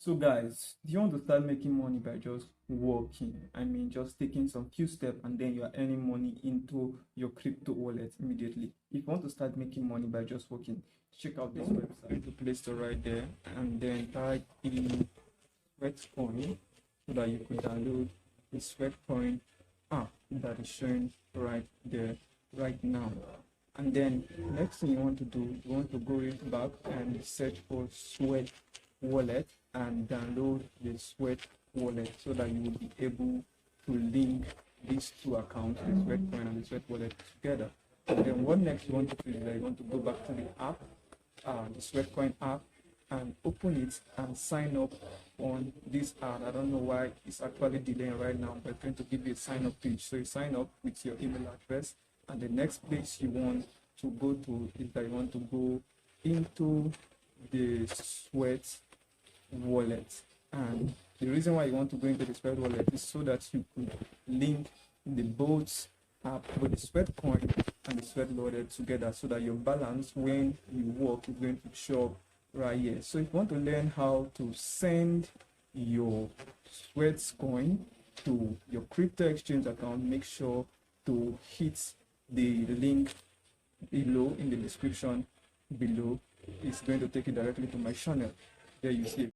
So guys, do you want to start making money by just working? I mean, just taking some few steps and then you are earning money into your crypto wallet immediately. If you want to start making money by just working, check out this website, the Play Store right there, and then type in Sweatcoin so that you could download the Sweatcoin app that is showing right there right now. And then next thing you want to do, you want to go back and search for Sweat wallet and download the Sweat wallet so that you will be able to link these two accounts, the Sweatcoin and the Sweat wallet together. And then what next you want to do is that you want to go back to the app, the Sweatcoin app, and open it and sign up on this app. I don't know why it's actually delaying right now, but I'm going to give you a sign up page. So you sign up with your email address, and the next place you want to go to is that you want to go into the Sweat wallet. And the reason why you want to go into the Sweat wallet is so that you could link the both app with the Sweatcoin and the Sweat wallet together, so that your balance when you work is going to show up right here. So if you want to learn how to send your Sweatcoin to your crypto exchange account, make sure to hit the link below in the description below. It's going to take you directly to my channel. There you see it.